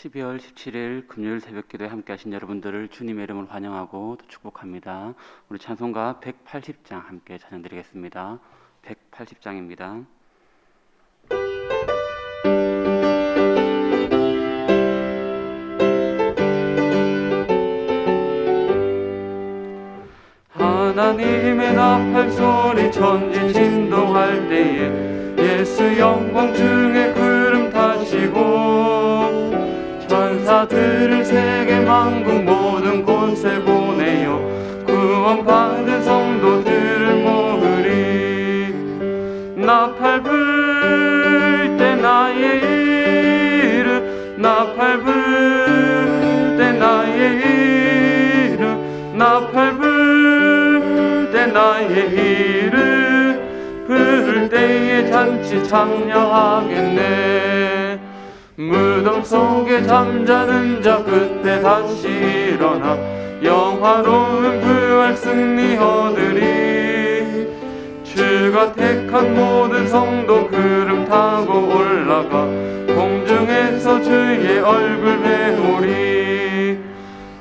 12월 17일 금요일 새벽기도에 함께 하신 여러분들을 주님의 이름으로 환영하고 또 축복합니다. 우리 찬송가 180장 함께 찬양드리겠습니다. 180장입니다. 하나님의 나팔 소리 천지 진동할 때에 예수 영광 중에 구름 타시고 천사들을 세계 만국 모든 곳에 보내어 구원받은 성도들을 모으리. 나팔 불 때 나의 이름, 나팔 불 때 나의 이름, 나팔 불 때 나의 이름 부를 때에 잔치 참여하겠네. 무덤 속에 잠자는 자 그때 다시 일어나 영화로운 부활 승리 얻으리. 주가 택한 모든 성도 구름 타고 올라가 공중에서 주의 얼굴 배우리.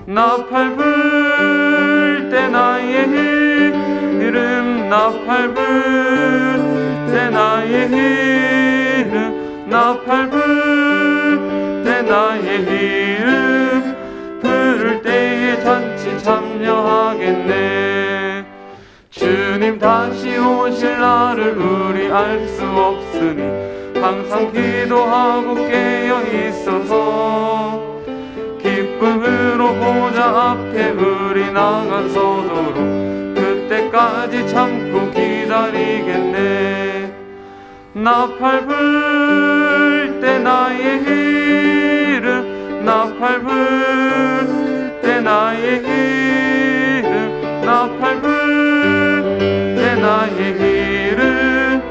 나팔 불 때 나의 이름, 나팔 불 때 나의 이름, 나팔 불 때 나의 이름 부를 때에 잔치 참여하겠네. 주님 다시 오실 날을 우리 알 수 없으니 항상 기도하고 깨어 있어서 기쁨으로 보좌 앞에 우리 나가서도록 그때까지 참고 기다리겠네. 나팔 불 때 나의 이름, 나팔 불 때 나의 이름, 나팔 불 때 나의 이름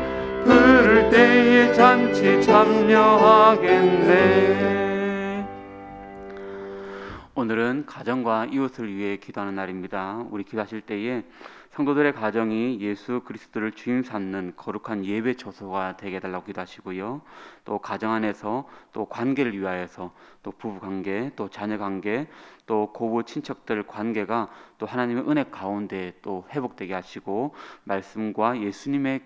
부를 때에 잔치 참여하겠네. 오늘은 가정과 이웃을 위해 기도하는 날입니다. 우리 기도하실 때에 성도들의 가정이 예수 그리스도를 주임 삼는 거룩한 예배 처소가 되게 해달라고 기도하시고요. 또 가정 안에서 또 관계를 위하여서 또 부부관계, 또 자녀관계, 또 고부 친척들 관계가 또 하나님의 은혜 가운데 또 회복되게 하시고 말씀과 예수님의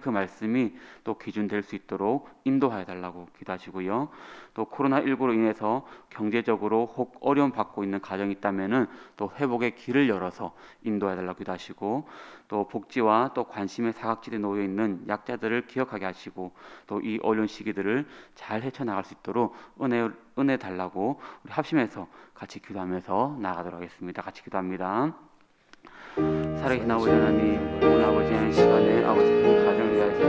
그 말씀이 또 기준 될 수 있도록 인도하여 달라고 기도하시고요. 또 코로나19로 인해서 경제적으로 혹 어려움 받고 있는 가정이 있다면은 또 회복의 길을 열어서 인도해 달라고 기도하시고, 또 복지와 또 관심의 사각지대에 놓여 있는 약자들을 기억하게 하시고, 또 이 어려운 시기들을 잘 헤쳐나갈 수 있도록 은혜 달라고 우리 합심해서 같이 기도하면서 나아가도록 하겠습니다. 같이 기도합니다. 살아계신 아버지 하나님, 오늘 아버지 한 시간에 아버지의 가정을 위해서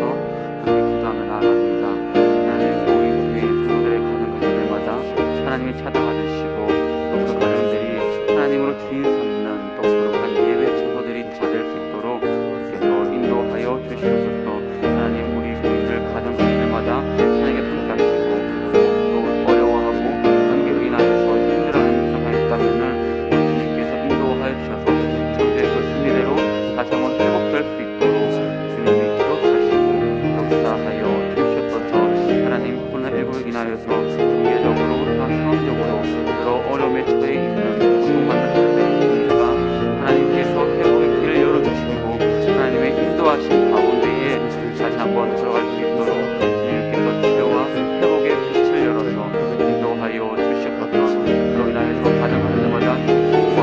함께 기도하며 나아갑니다. 하나님, 우리 교회 성도들의 가정들마다 하나님이 찾아가 주시고 또 그 가정들이 하나님으로 주인 삼는 또 거룩한 예배 처소들이 다 될 수 있도록 주께서 인도하여 주시옵소서. 하나님, 우리 교인들 가정들마다 하나님께 함께 하시고 또 어려워하고 관계로 인하여서 힘들어하는 상황이 있다면은 주님께서 인도하여 주셔서 성도의 그 승리대로 다시 한번 회복될 수 있도록 주님이 기록하시고 역사하여 주시옵소서. 하나님, 코로나19로 인하여서 경제적으로 또 상황적으로 여러 어려움에 처해 있는 고통받는 사람들이 있습니다. 하나님께서 회복의 길을 열어주시고 하나님의 인도하신 가운데에 다시 한번 들어갈 수 있도록 주님께서 치료와 회복의 빛을 열어서 인도하여 주시옵소서. 그로 인하여서 가정하는 데마다 축복과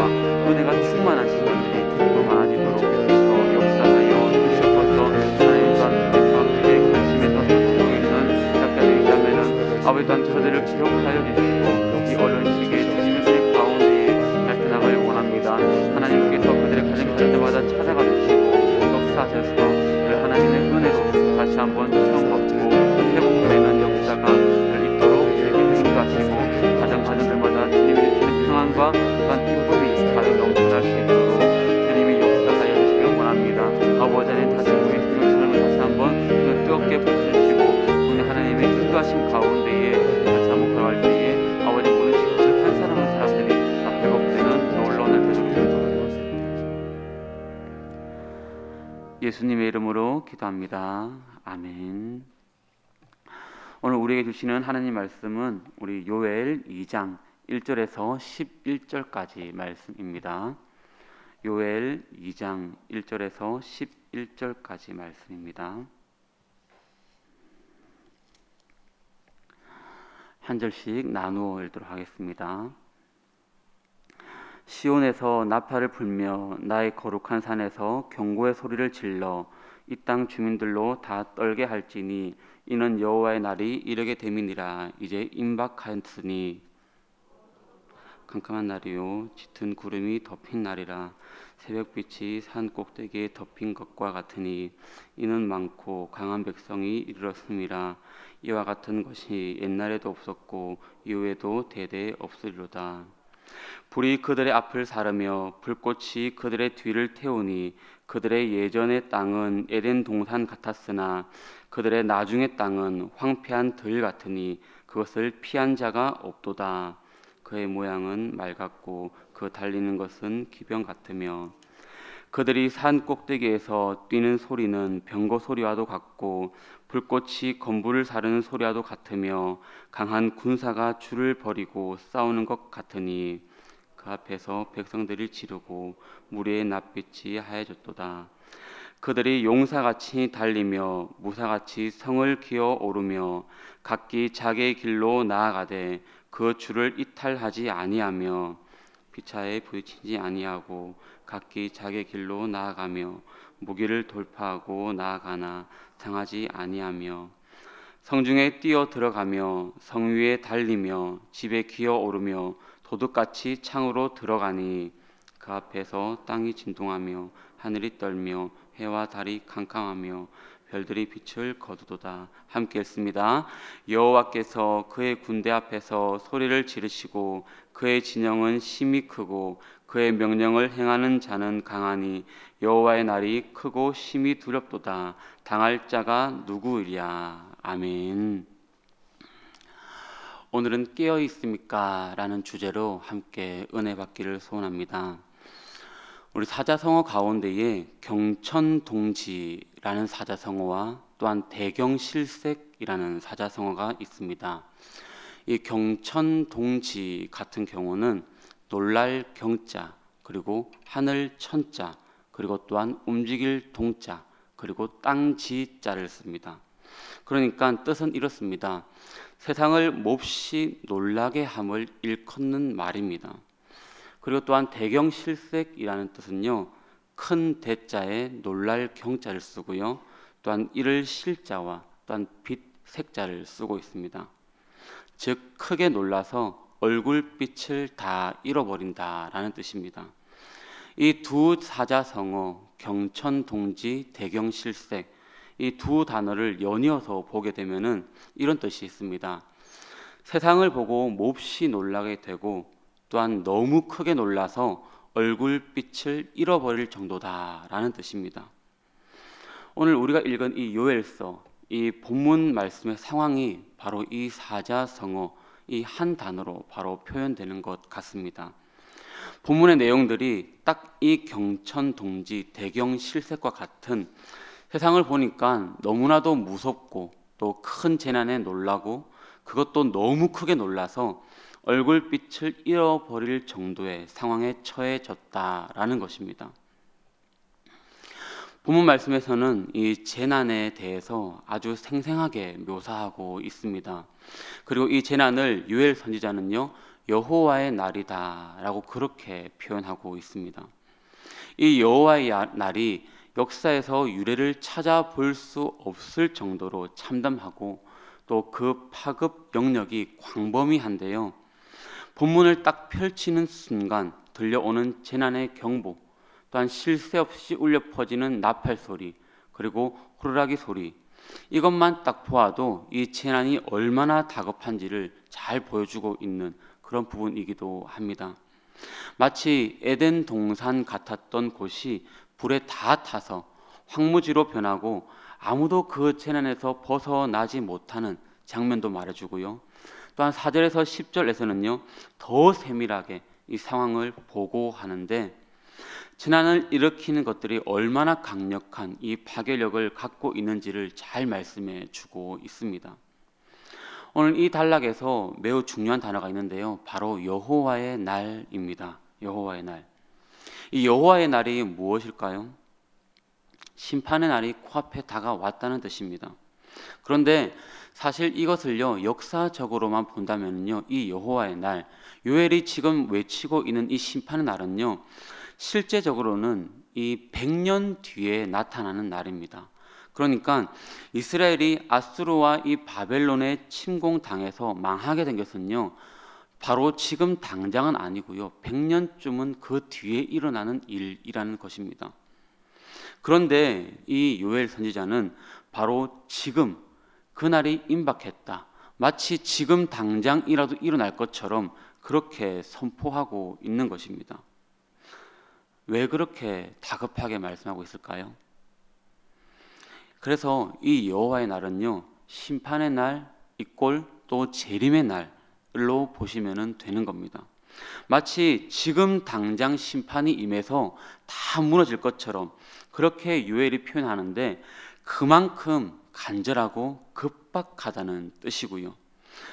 은혜가 충만한 시간들이 더 많아지도록 역사하여 주시옵소서. 하나님 또한 크게 관심에서 살고 있는 약자들이 있다면은 아버지 또한 저들을 기억하여 주시고 이 어려운 시기에 주님의 은혜 가운데에 나타나가길 원합니다. 하나님께서 그들의 가정 데마다 찾아가 주시고 역사하셔서 그 하나님의 은혜로 다시 한번 수용받고 회복되는 역사가 있도록 인도하시고 가정들마다 주님이 주시는 평안과 또한 기쁨이 가득 넘쳐날 수 있도록 주님이 역사하여 주시길 원합니다. 아버지 하나님, 다시 우리 생명을 다시 한번 뜨겁게 부어주시고 오늘 하나님의 인도하신 가운데에 다시 한번 걸어갈 때에 아버지 모든 식구들 한 사람 한 사람들이 다 회복되는 놀라운 날 되도록 기도합니다. 예수님의 이름으로 기도합니다. 아멘. 오늘 우리에게 주시는 하나님 말씀은 우리 요엘 2장 1절에서 11절까지 말씀입니다. 요엘 2장 1절에서 11절까지 말씀입니다. 한 절씩 나누어 읽도록 하겠습니다. 시온에서 나팔을 불며 나의 거룩한 산에서 경고의 소리를 질러 이 땅 주민들로 다 떨게 할지니 이는 여호와의 날이 이르게 됨이니라. 이제 임박하였으니 캄캄한 날이요 짙은 구름이 덮인 날이라. 새벽빛이 산 꼭대기에 덮인 것과 같으니 이는 많고 강한 백성이 이르렀음이라. 이와 같은 것이 옛날에도 없었고 이후에도 대대 없으리로다. 불이 그들의 앞을 사르며 불꽃이 그들의 뒤를 태우니 그들의 예전의 땅은 에덴 동산 같았으나 그들의 나중의 땅은 황폐한 들 같으니 그것을 피한 자가 없도다. 그의 모양은 말 같고 그 달리는 것은 기병 같으며 그들이 산 꼭대기에서 뛰는 소리는 병거 소리와도 같고 불꽃이 건물을 사르는 소리와도 같으며 강한 군사가 줄을 벌이고 싸우는 것 같으니 그 앞에서 백성들이 지르고 무리의 낯빛이 하얘졌도다. 그들이 용사같이 달리며 무사같이 성을 기어 오르며 각기 자기의 길로 나아가되 그 줄을 이탈하지 아니하며 비차에 부딪히지 아니하고 각기 자기의 길로 나아가며 무기를 돌파하고 나아가나 당하지 아니하며 성중에 뛰어 들어가며 성 위에 달리며 집에 기어 오르며 도둑같이 창으로 들어가니 그 앞에서 땅이 진동하며 하늘이 떨며 해와 달이 캄캄하며 별들이 빛을 거두도다. 함께 읽습니다. 여호와께서 그의 군대 앞에서 소리를 지르시고 그의 진영은 심히 크고 그의 명령을 행하는 자는 강하니 여호와의 날이 크고 심히 두렵도다. 당할 자가 누구이랴. 아멘. 오늘은 깨어 있습니까? 라는 주제로 함께 은혜 받기를 소원합니다. 우리 사자성어 가운데에 경천동지라는 사자성어와 또한 대경실색이라는 사자성어가 있습니다. 이 경천동지 같은 경우는 놀랄 경자, 그리고 하늘 천자, 그리고 또한 움직일 동자, 그리고 땅지자를 씁니다. 그러니까 뜻은 이렇습니다. 세상을 몹시 놀라게 함을 일컫는 말입니다. 그리고 또한 대경실색이라는 뜻은요, 큰 대자에 놀랄 경자를 쓰고요, 또한 이를 실자와 또한 빛 색자를 쓰고 있습니다. 즉 크게 놀라서 얼굴빛을 다 잃어버린다라는 뜻입니다. 이 두 사자성어 경천동지 대경실색 이 두 단어를 연이어서 보게 되면은 이런 뜻이 있습니다. 세상을 보고 몹시 놀라게 되고 또한 너무 크게 놀라서 얼굴빛을 잃어버릴 정도다라는 뜻입니다. 오늘 우리가 읽은 이 요엘서 이 본문 말씀의 상황이 바로 이 사자성어 이 한 단어로 바로 표현되는 것 같습니다. 본문의 내용들이 딱 이 경천동지 대경실색과 같은 세상을 보니까 너무나도 무섭고 또 큰 재난에 놀라고 그것도 너무 크게 놀라서 얼굴빛을 잃어버릴 정도의 상황에 처해졌다라는 것입니다. 본문 말씀에서는 이 재난에 대해서 아주 생생하게 묘사하고 있습니다. 그리고 이 재난을 요엘 선지자는요, 여호와의 날이다라고 그렇게 표현하고 있습니다. 이 여호와의 날이 역사에서 유래를 찾아볼 수 없을 정도로 참담하고 또 그 파급 영역이 광범위한데요. 본문을 딱 펼치는 순간 들려오는 재난의 경보, 또한 쉴 새 없이 울려 퍼지는 나팔 소리, 그리고 호루라기 소리, 이것만 딱 보아도 이 재난이 얼마나 다급한지를 잘 보여주고 있는 그런 부분이기도 합니다. 마치 에덴 동산 같았던 곳이 불에 다 타서 황무지로 변하고 아무도 그 재난에서 벗어나지 못하는 장면도 말해주고요. 또한 4절에서 10절에서는요, 더 세밀하게 이 상황을 보고하는데 재난을 일으키는 것들이 얼마나 강력한 이 파괴력을 갖고 있는지를 잘 말씀해 주고 있습니다. 오늘 이 단락에서 매우 중요한 단어가 있는데요. 바로 여호와의 날입니다. 여호와의 날. 이 여호와의 날이 무엇일까요? 심판의 날이 코앞에 다가왔다는 뜻입니다. 그런데 사실 이것을요, 역사적으로만 본다면요, 이 여호와의 날, 요엘이 지금 외치고 있는 이 심판의 날은요, 실제적으로는 이 100년 뒤에 나타나는 날입니다. 그러니까 이스라엘이 아수르와 이 바벨론의 침공당해서 망하게 된 것은요, 바로 지금 당장은 아니고요, 100년쯤은 그 뒤에 일어나는 일이라는 것입니다. 그런데 이 요엘 선지자는 바로 지금 그날이 임박했다, 마치 지금 당장이라도 일어날 것처럼 그렇게 선포하고 있는 것입니다. 왜 그렇게 다급하게 말씀하고 있을까요? 그래서 이 여호와의 날은요, 심판의 날 이꼴 또 재림의 날로 보시면 되는 겁니다. 마치 지금 당장 심판이 임해서 다 무너질 것처럼 그렇게 요엘이 표현하는데, 그만큼 간절하고 급박하다는 뜻이고요.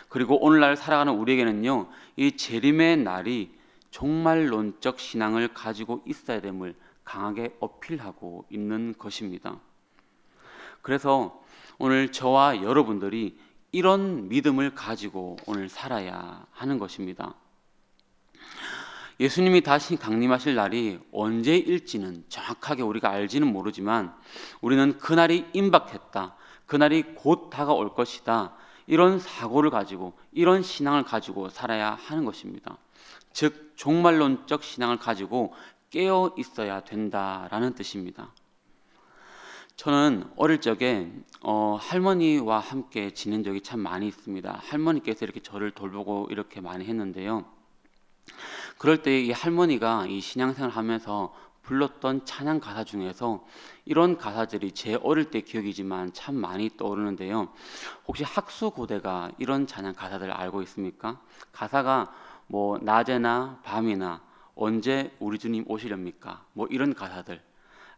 그리고 오늘날 살아가는 우리에게는요, 이 재림의 날이 종말론적 신앙을 가지고 있어야 됨을 강하게 어필하고 있는 것입니다. 그래서 오늘 저와 여러분들이 이런 믿음을 가지고 오늘 살아야 하는 것입니다. 예수님이 다시 강림하실 날이 언제일지는 정확하게 우리가 알지는 모르지만, 우리는 그날이 임박했다, 그날이 곧 다가올 것이다, 이런 사고를 가지고, 이런 신앙을 가지고 살아야 하는 것입니다. 즉 종말론적 신앙을 가지고 깨어 있어야 된다라는 뜻입니다. 저는 어릴 적에 할머니와 함께 지낸 적이 참 많이 있습니다. 할머니께서 이렇게 저를 돌보고 이렇게 많이 했는데요. 그럴 때 이 할머니가 이 신앙생활을 하면서 불렀던 찬양 가사 중에서 이런 가사들이 제 어릴 때 기억이지만 참 많이 떠오르는데요. 혹시 학수고대가 이런 찬양 가사들을 알고 있습니까? 가사가 뭐 낮에나 밤이나 언제 우리 주님 오시렵니까? 뭐 이런 가사들.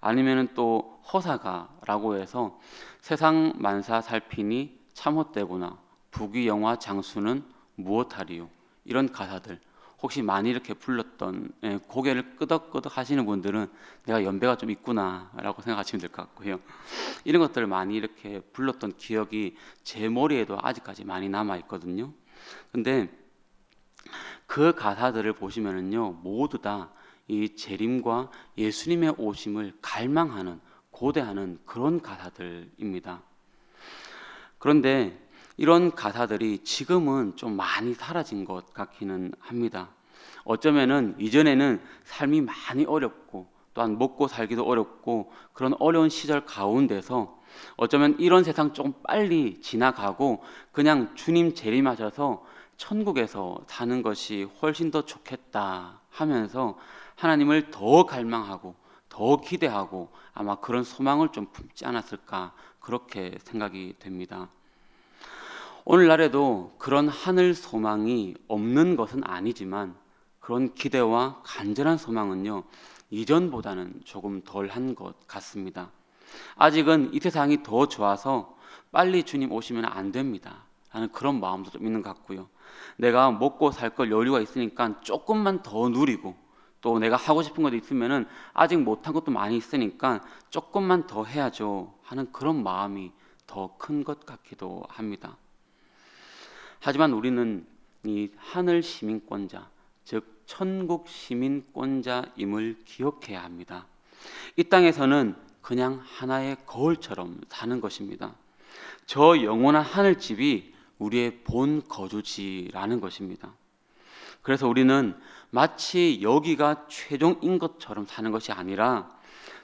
아니면은 또 허사가라고 해서 세상 만사 살피니 참헛되구나, 부귀영화 장수는 무엇하리요, 이런 가사들. 혹시 많이 이렇게 불렀던, 고개를 끄덕끄덕 하시는 분들은 내가 연배가 좀 있구나 라고 생각하시면 될 것 같고요. 이런 것들을 많이 이렇게 불렀던 기억이 제 머리에도 아직까지 많이 남아 있거든요. 근데 그 가사들을 보시면은요, 모두 다 이 재림과 예수님의 오심을 갈망하는, 고대하는 그런 가사들입니다. 그런데 이런 가사들이 지금은 좀 많이 사라진 것 같기는 합니다. 어쩌면은 이전에는 삶이 많이 어렵고 또한 먹고 살기도 어렵고 그런 어려운 시절 가운데서 어쩌면 이런 세상 좀 빨리 지나가고 그냥 주님 재림하셔서 천국에서 사는 것이 훨씬 더 좋겠다 하면서 하나님을 더 갈망하고 더 기대하고 아마 그런 소망을 좀 품지 않았을까, 그렇게 생각이 됩니다. 오늘날에도 그런 하늘 소망이 없는 것은 아니지만 그런 기대와 간절한 소망은요, 이전보다는 조금 덜한 것 같습니다. 아직은 이 세상이 더 좋아서 빨리 주님 오시면 안 됩니다 라는 그런 마음도 좀 있는 것 같고요. 내가 먹고 살 걸 여유가 있으니까 조금만 더 누리고, 또 내가 하고 싶은 것도 있으면은 아직 못한 것도 많이 있으니까 조금만 더 해야죠 하는 그런 마음이 더 큰 것 같기도 합니다. 하지만 우리는 이 하늘 시민권자, 즉 천국 시민권자임을 기억해야 합니다. 이 땅에서는 그냥 하나의 거울처럼 사는 것입니다. 저 영원한 하늘집이 우리의 본 거주지라는 것입니다. 그래서 우리는 마치 여기가 최종인 것처럼 사는 것이 아니라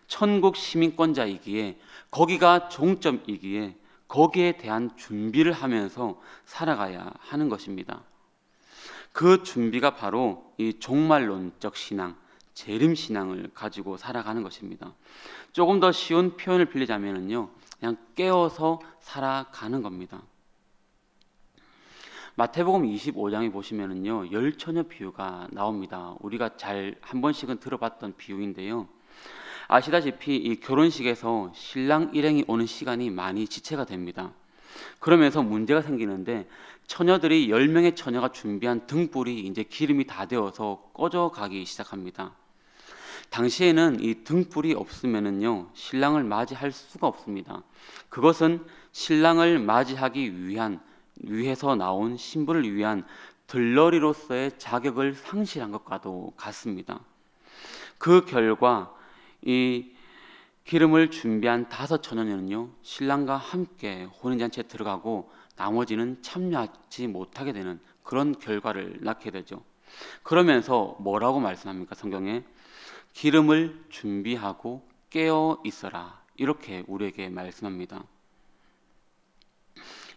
천국 시민권자이기에, 거기가 종점이기에 거기에 대한 준비를 하면서 살아가야 하는 것입니다. 그 준비가 바로 이 종말론적 신앙, 재림신앙을 가지고 살아가는 것입니다. 조금 더 쉬운 표현을 빌리자면요, 그냥 깨어서 살아가는 겁니다. 마태복음 25장에 보시면은요, 열처녀 비유가 나옵니다. 우리가 잘 한 번씩은 들어봤던 비유인데요. 아시다시피 이 결혼식에서 신랑 일행이 오는 시간이 많이 지체가 됩니다. 그러면서 문제가 생기는데, 처녀들이 10명의 처녀가 준비한 등불이 이제 기름이 다 되어서 꺼져가기 시작합니다. 당시에는 이 등불이 없으면은요, 신랑을 맞이할 수가 없습니다. 그것은 신랑을 맞이하기 위해서 나온 신부를 위한 들러리로서의 자격을 상실한 것과도 같습니다. 그 결과 이 기름을 준비한 5처녀는요, 신랑과 함께 혼인잔치에 들어가고 나머지는 참여하지 못하게 되는 그런 결과를 낳게 되죠. 그러면서 뭐라고 말씀합니까? 성경에 기름을 준비하고 깨어 있어라, 이렇게 우리에게 말씀합니다.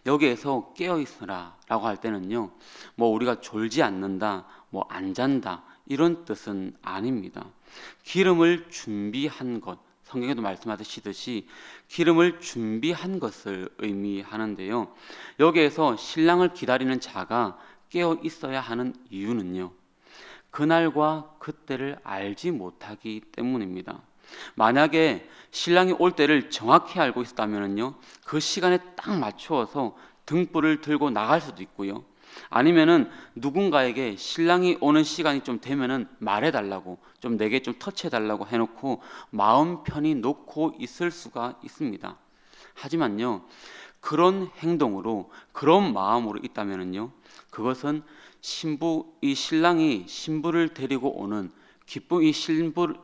여기에서 깨어 있어라 라고 할 때는요, 뭐 우리가 졸지 않는다, 뭐 안 잔다, 이런 뜻은 아닙니다. 기름을 준비한 것, 성경에도 말씀하시듯이 기름을 준비한 것을 의미하는데요, 여기에서 신랑을 기다리는 자가 깨어 있어야 하는 이유는요, 그날과 그때를 알지 못하기 때문입니다. 만약에 신랑이 올 때를 정확히 알고 있었다면요, 그 시간에 딱 맞추어서 등불을 들고 나갈 수도 있고요, 아니면은 누군가에게 신랑이 오는 시간이 좀 되면은 말해달라고, 좀 내게 좀 터치해달라고 해놓고 마음 편히 놓고 있을 수가 있습니다. 하지만요, 그런 행동으로, 그런 마음으로 있다면은요, 그것은 이 신랑이 신부를 데리고 오는 이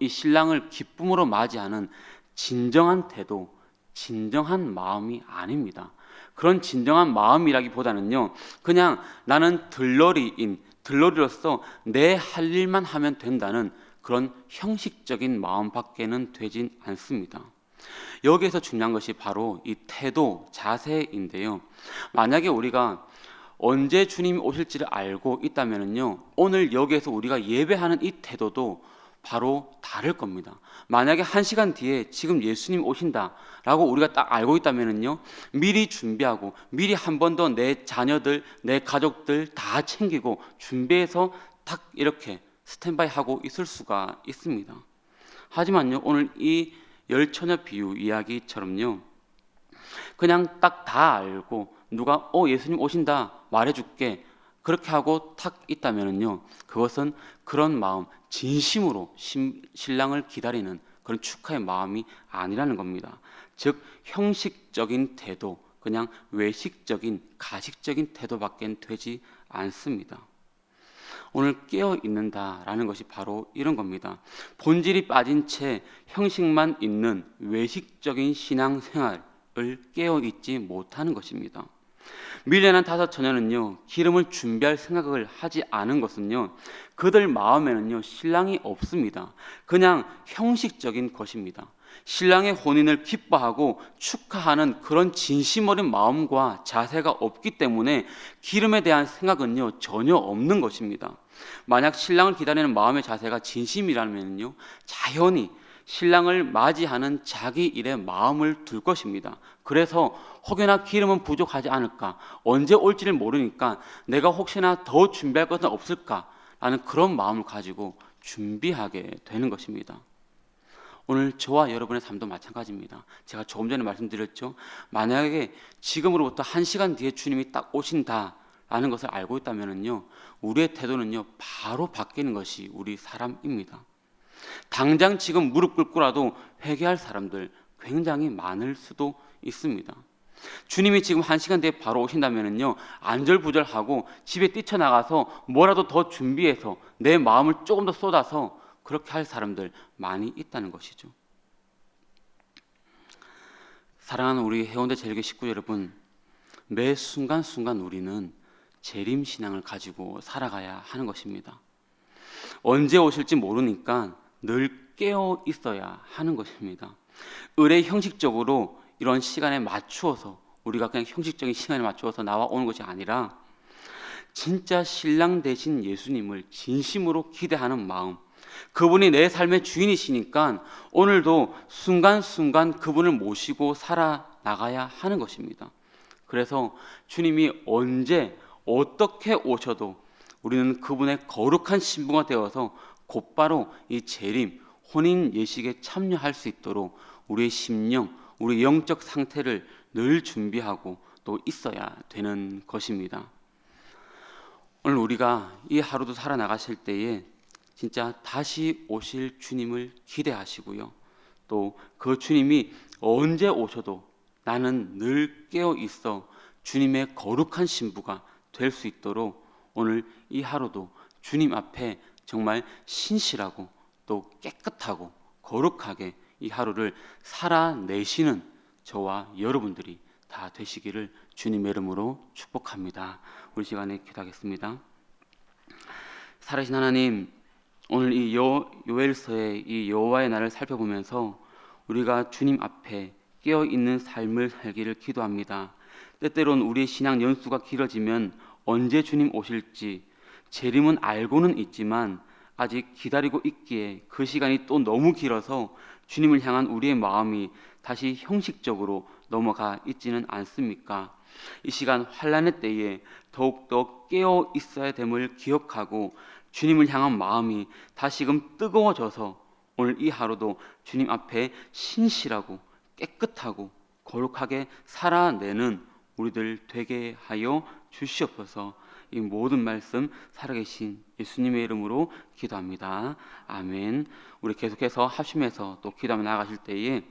신랑을 기쁨으로 맞이하는 진정한 태도, 진정한 마음이 아닙니다. 그런 진정한 마음이라기보다는요, 그냥 나는 들러리로서 내 할 일만 하면 된다는 그런 형식적인 마음밖에는 되진 않습니다. 여기에서 중요한 것이 바로 이 태도, 자세인데요, 만약에 우리가 언제 주님이 오실지를 알고 있다면요, 오늘 여기에서 우리가 예배하는 이 태도도 바로 다를 겁니다. 만약에 1시간 뒤에 지금 예수님 오신다라고 우리가 딱 알고 있다면요, 미리 준비하고 미리 한 번 더 내 자녀들, 내 가족들 다 챙기고 준비해서 딱 이렇게 스탠바이 하고 있을 수가 있습니다. 하지만요, 오늘 이 열처녀 비유 이야기처럼요, 그냥 딱 다 알고 누가 예수님 오신다 말해줄게 그렇게 하고 탁 있다면요, 그것은 그런 마음, 진심으로 신랑을 기다리는 그런 축하의 마음이 아니라는 겁니다. 즉 형식적인 태도, 그냥 외식적인 가식적인 태도밖에 되지 않습니다. 오늘 깨어 있는다라는 것이 바로 이런 겁니다. 본질이 빠진 채 형식만 있는 외식적인 신앙생활을 깨어 있지 못하는 것입니다. 밀려난 5처녀는요, 기름을 준비할 생각을 하지 않은 것은요, 그들 마음에는요, 신랑이 없습니다. 그냥 형식적인 것입니다. 신랑의 혼인을 기뻐하고 축하하는 그런 진심 어린 마음과 자세가 없기 때문에 기름에 대한 생각은요, 전혀 없는 것입니다. 만약 신랑을 기다리는 마음의 자세가 진심이라면요, 자연히 신랑을 맞이하는 자기 일에 마음을 둘 것입니다. 그래서 혹여나 기름은 부족하지 않을까, 언제 올지를 모르니까 내가 혹시나 더 준비할 것은 없을까라는 그런 마음을 가지고 준비하게 되는 것입니다. 오늘 저와 여러분의 삶도 마찬가지입니다. 제가 조금 전에 말씀드렸죠, 만약에 지금으로부터 1시간 뒤에 주님이 딱 오신다라는 것을 알고 있다면요, 우리의 태도는요, 바로 바뀌는 것이 우리 사람입니다. 당장 지금 무릎 꿇고라도 회개할 사람들 굉장히 많을 수도 있습니다. 주님이 지금 1시간 뒤에 바로 오신다면요, 안절부절하고 집에 뛰쳐나가서 뭐라도 더 준비해서 내 마음을 조금 더 쏟아서 그렇게 할 사람들 많이 있다는 것이죠. 사랑하는 우리 해운대 제일교회 식구 여러분, 매 순간순간 우리는 재림신앙을 가지고 살아가야 하는 것입니다. 언제 오실지 모르니까 늘 깨어 있어야 하는 것입니다. 의뢰 형식적으로 이런 시간에 맞추어서, 우리가 그냥 형식적인 시간에 맞추어서 나와 오는 것이 아니라 진짜 신랑 되신 예수님을 진심으로 기대하는 마음, 그분이 내 삶의 주인이시니까 오늘도 순간순간 그분을 모시고 살아나가야 하는 것입니다. 그래서 주님이 언제 어떻게 오셔도 우리는 그분의 거룩한 신부가 되어서 곧바로 이 재림, 혼인 예식에 참여할 수 있도록 우리의 심령, 우리 영적 상태를 늘 준비하고 또 있어야 되는 것입니다. 오늘 우리가 이 하루도 살아나가실 때에 진짜 다시 오실 주님을 기대하시고요. 또 그 주님이 언제 오셔도 나는 늘 깨어 있어 주님의 거룩한 신부가 될 수 있도록 오늘 이 하루도 주님 앞에 정말 신실하고 또 깨끗하고 거룩하게 이 하루를 살아내시는 저와 여러분들이 다 되시기를 주님의 이름으로 축복합니다. 우리 시간에 기도하겠습니다. 살아계신 하나님, 오늘 이 요엘서의 이 여호와의 날을 살펴보면서 우리가 주님 앞에 깨어 있는 삶을 살기를 기도합니다. 때때론 우리의 신앙 연수가 길어지면 언제 주님 오실지 재림은 알고는 있지만 아직 기다리고 있기에 그 시간이 또 너무 길어서 주님을 향한 우리의 마음이 다시 형식적으로 넘어가 있지는 않습니까? 이 시간 환난의 때에 더욱더 깨어 있어야 됨을 기억하고 주님을 향한 마음이 다시금 뜨거워져서 오늘 이 하루도 주님 앞에 신실하고 깨끗하고 거룩하게 살아내는 우리들 되게 하여 주시옵소서. 이 모든 말씀 살아계신 예수님의 이름으로 기도합니다. 아멘. 우리 계속해서 합심해서 또 기도하며 나아가실 때에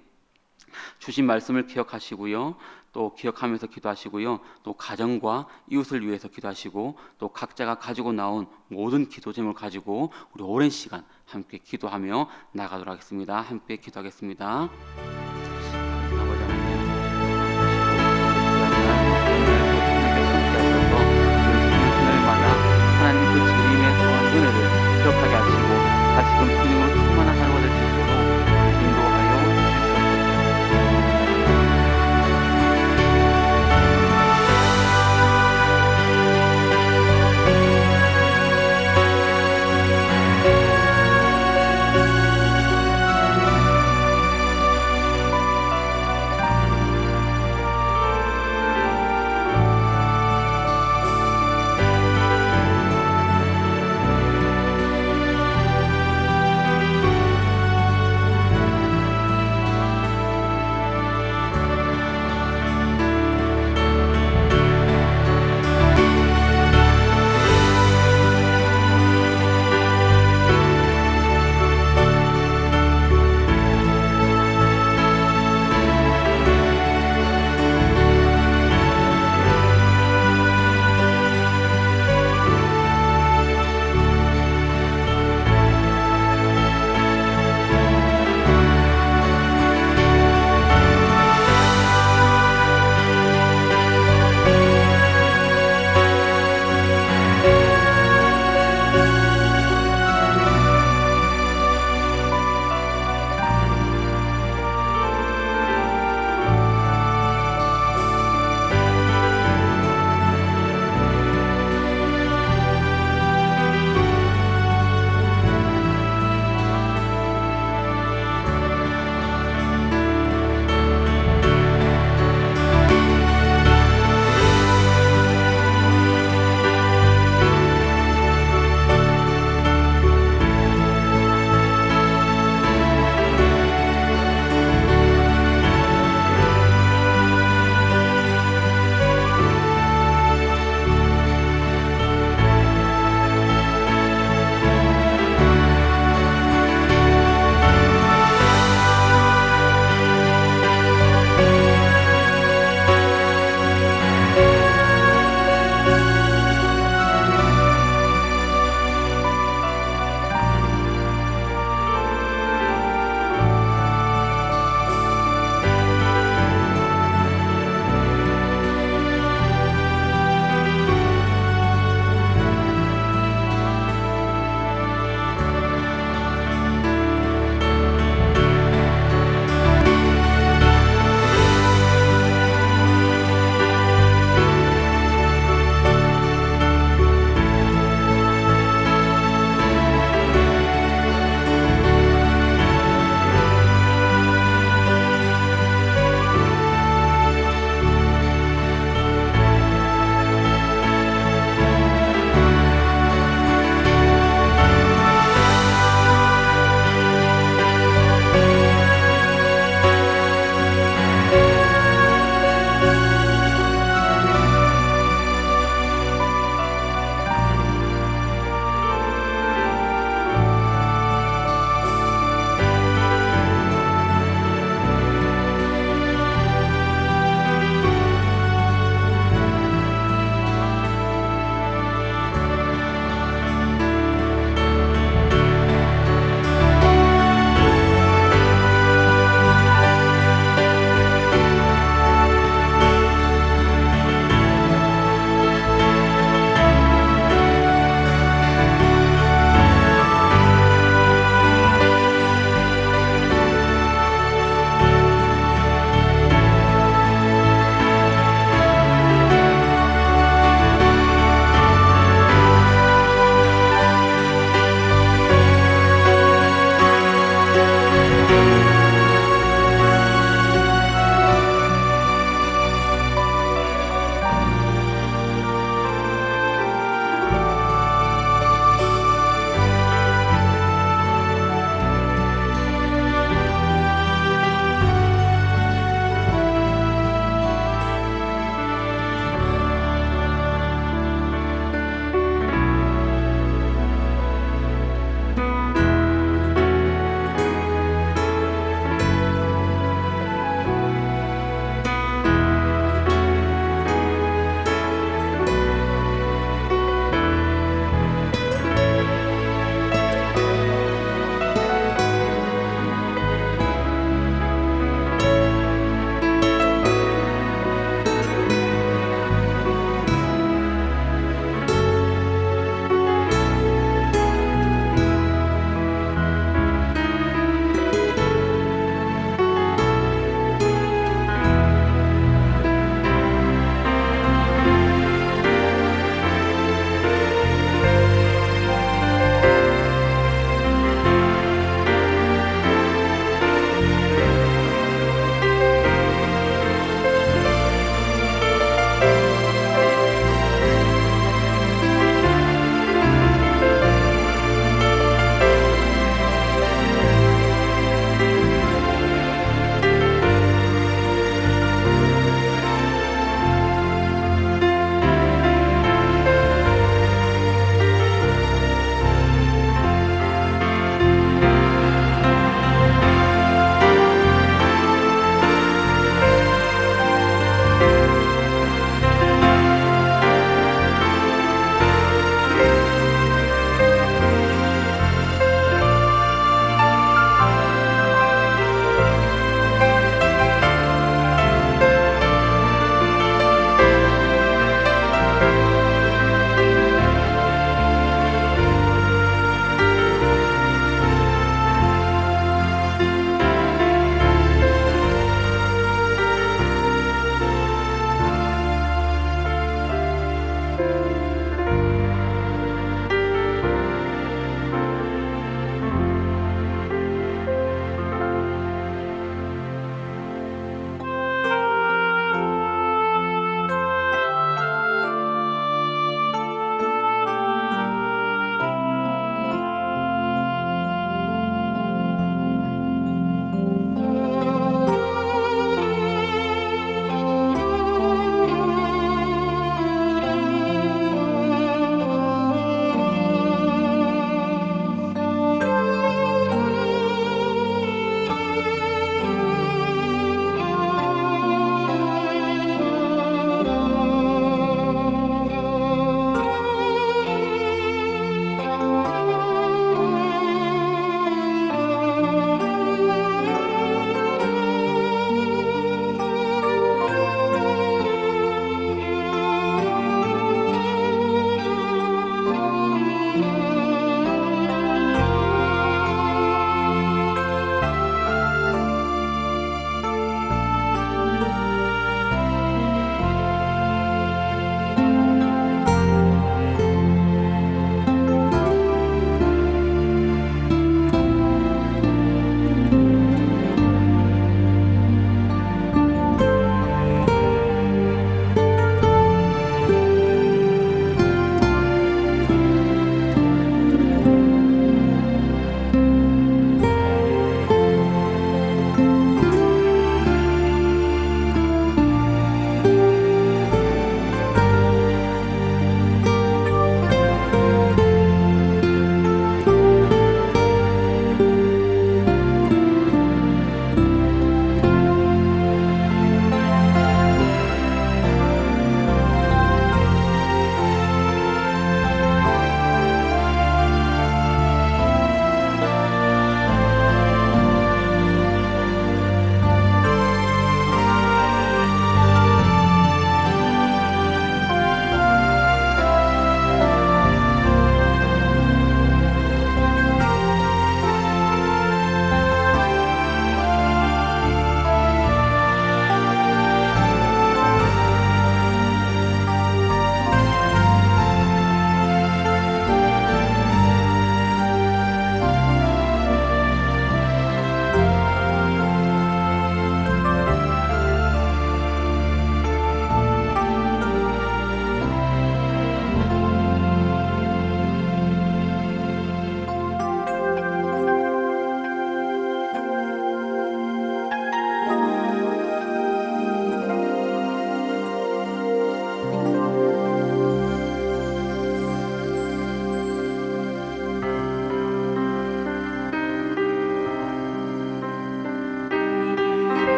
주신 말씀을 기억하시고요. 또 기억하면서 기도하시고요. 또 가정과 이웃을 위해서 기도하시고 또 각자가 가지고 나온 모든 기도 제목을 가지고 우리 오랜 시간 함께 기도하며 나가도록 하겠습니다. 함께 기도하겠습니다. 아버지 하나님, 하나님 그 주님의 소원 은혜를 기억하게 하시고 다시금